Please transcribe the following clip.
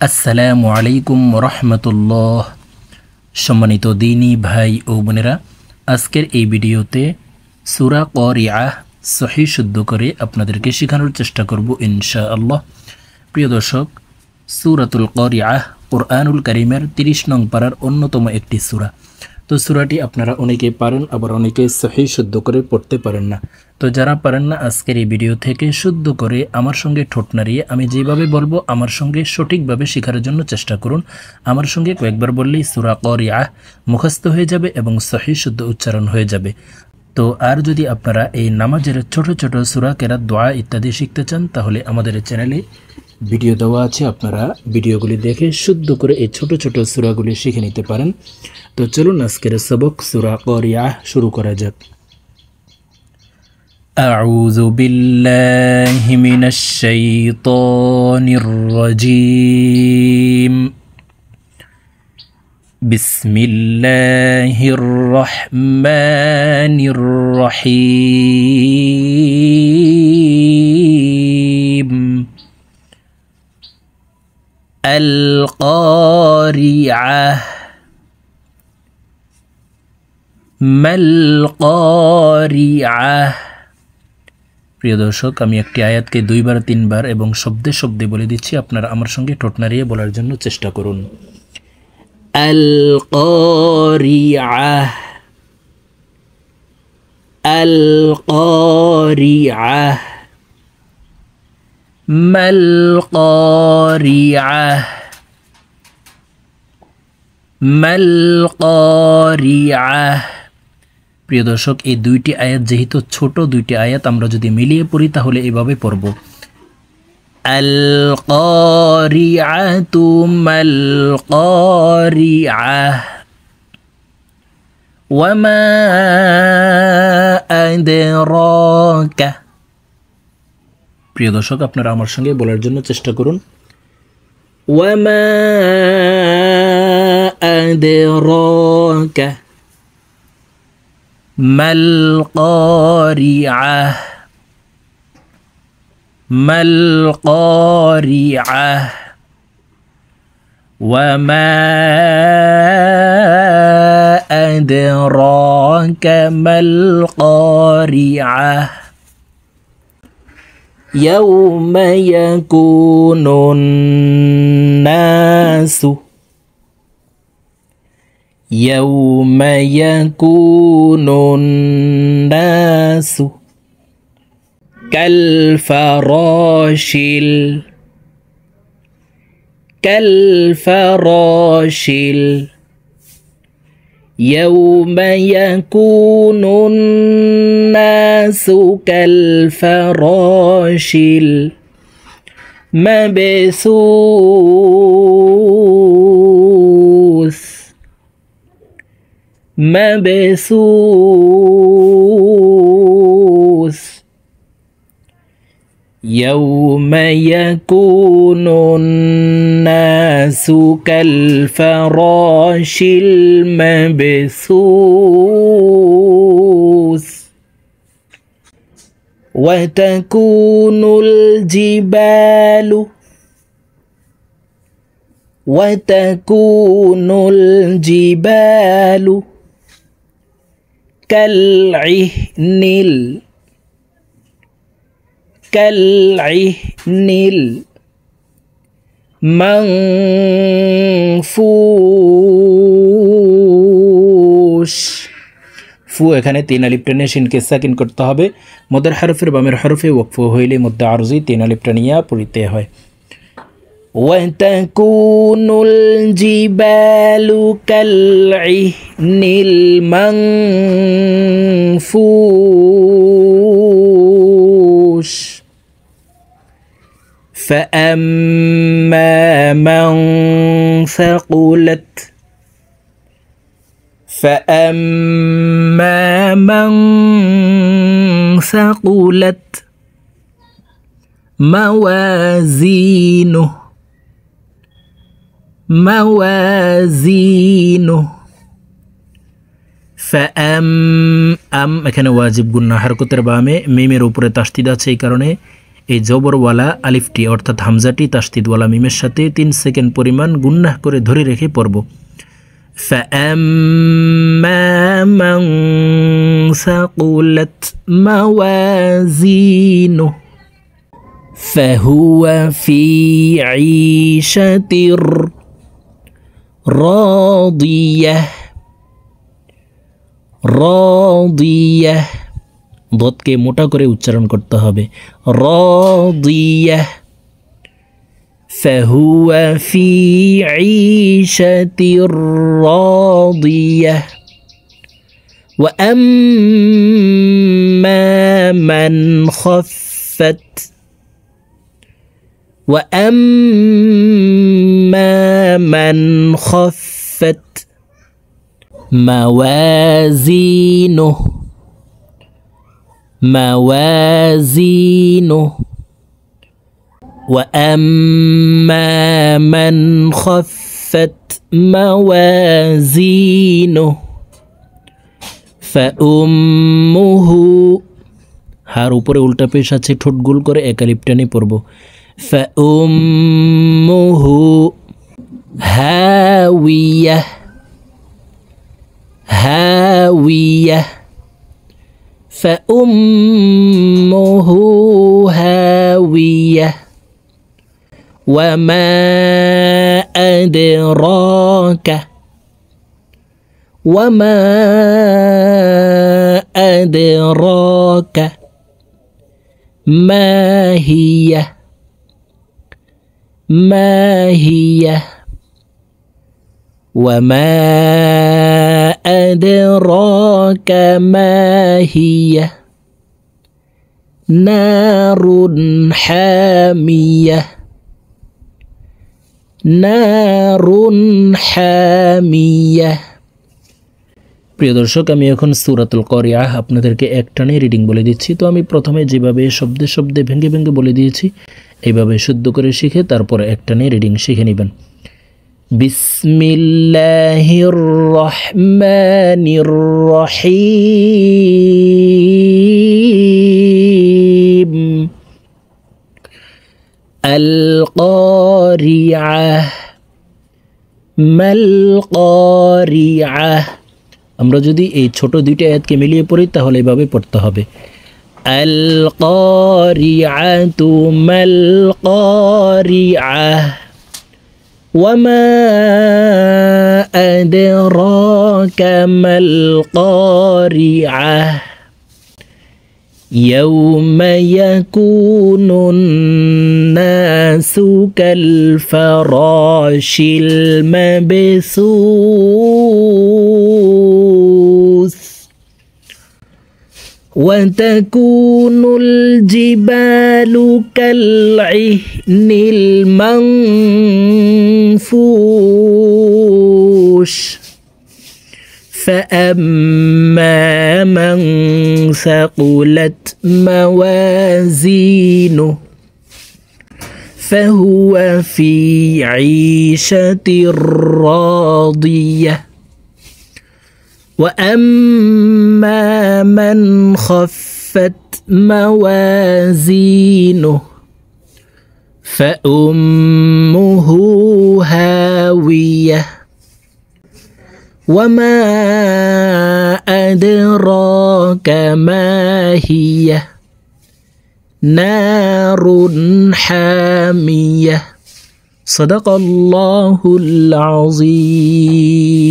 আসসালামু আলাইকুম রহমতুল্লাহ। সম্মানিত দিনী ভাই ও বোনেরা, আজকের এই ভিডিওতে সূরা ক্বারিআহ সহিহ শুদ্ধ করে আপনাদেরকে শেখানোর চেষ্টা করব ইনশাআল্লাহ। প্রিয় দর্শক, সূরাতুল ক্বারিআহ কুরআনুল কারীমের 30 নং পারার অন্যতম একটি সূরা। তো সূরাটি আপনারা অনেকে পারেন, আবার অনেকে সহিহ শুদ্ধ করে পড়তে পারেন না। তো যারা পারেন না, আজকের এই ভিডিও থেকে শুদ্ধ করে আমার সঙ্গে ঠোঁট নাড়িয়ে আমি যেভাবে বলবো আমার সঙ্গে সঠিকভাবে শেখার জন্য চেষ্টা করুন। আমার সঙ্গে কয়েকবার বললেই সূরা ক্বারিআহ মুখস্থ হয়ে যাবে এবং সহিহ শুদ্ধ উচ্চারণ হয়ে যাবে। তো আর যদি আপনারা এই নামাজের ছোট ছোট সূরা কেরাত, দোয়া ইত্যাদি শিখতে চান, তাহলে আমাদের চ্যানেলে ভিডিও দেওয়া আছে, আপনারা ভিডিওগুলি দেখে শুদ্ধ করে এই ছোট ছোট সূরাগুলি শিখে নিতে পারেন। তো চলুন আজকের সবক সূরা ক্বারিআহ শুরু করা যাক। আউযু বিল্লাহি মিনাশ শাইতানির রাজীম। বিসমিল্লাহির রহমানির রহিম। আল ক্বারিআহ মাল ক্বারিআহ। প্রিয় দর্শক, আমি একটি আয়াতকে 2বার 3বার এবং শব্দে শব্দে বলে দিচ্ছি, আপনারা আমার সঙ্গে ঠোঁট নাড়িয়ে বলার জন্য চেষ্টা করুন। আল ক্বারিআহ, আল ক্বারিআহ, মাল ক্বারিআহ, মাল ক্বারিআহ। প্রিয় দর্শক, এই দুইটি আয়াত যেহেতু ছোট দুইটি আয়াত, আমরা যদি মিলিয়ে পড়ি তাহলে এভাবে পড়ব। আল ক্বারিআতু মাল ক্বারিআহ ওয়া মা আদরাকা। প্রিয় দর্শক, আপনারা আমার সঙ্গে বলার জন্য চেষ্টা করুন। ওয়া মা আদরাকা মাল ক্বারিআহ, মাল ক্বারিআহ ওয়া মা আদরাকা মাল ক্বারিআহ। ইয়াউমা ইয়াকুনুন নাসু, يوم يكون الناس كالفراش يوم يكون الناس كالفراش المبثوث مبثوث يوم يكون الناس كالفراش المبثوث وتكون الجبال كالعهن المنفوش। ফু এখানে 3 আলিফ টেনে শিনকে সাকিন করতে হবে। মদের হরফের বামের হরফে ওয়াকফ হইলে মধ্যে আরজি 3 আলিফ টানিয়া পড়িতে হয়। وتكون الجبال كالعهن المنفوش فأما من ثقلت موازينه এখানে ওয়াজিব গুন্না হারকতের বামে মিমের উপরে তাসদিদ আছে, এই কারণে এই জবরওয়ালা আলিফটি অর্থাৎ হামজাটি তাসদিদওয়ালা মিমের সাথে 3 সেকেন্ড পরিমাণ গুন্নাহ করে ধরে রেখে পড়ব। فأما من ثقلت موازينه فهو في عيشة راضية راضية ضدকে মোটা করে উচ্চারণ করতে হবে راضية فهو في عيشة راضية وأما من خفت موازينه وأما من خفت موازينه فأمه হার উপরে উল্টা পেশ আছে ঠোঁট গোল করে এক আলিফ টেনে পড়ব فأمه هاوية هاوية فأمه هاوية وما أدراك ما هي وما أدراك ما هي نار حامية প্রিয় দর্শক আমি এখন সূরাতুল কারিআহ আপনাদেরকে একটানে রিডিং বলে দিচ্ছি। তো আমি প্রথমে যেভাবে শব্দে শব্দে ভেঙে ভেঙে বলে দিয়েছি এইভাবে শুদ্ধ করে শিখে তারপর একটানে রিডিং শিখে নেবেন। বিসমিল্লাহির রহমানির রহিম আল কারিআহ মাল কারিআহ। আমরা যদি এই ছোট দুইটা আয়াতকে মিলিয়ে পড়ি তাহলে এভাবে পড়তে হবে আল কারিআতু মাল কারিআহ ওয়ামা আদরাকা মাল কারিআহ ইয়াউমা ইয়াকুনুন নাসু কাল ফারাশিল মাবসুস وتكون الجبال كالعهن المنفوش فأما من ثقلت موازينه فهو في عيشة راضية وأما من خفت موازينه فأمه هاوية وما أدراك ما هي نار حامية صدق الله العظيم।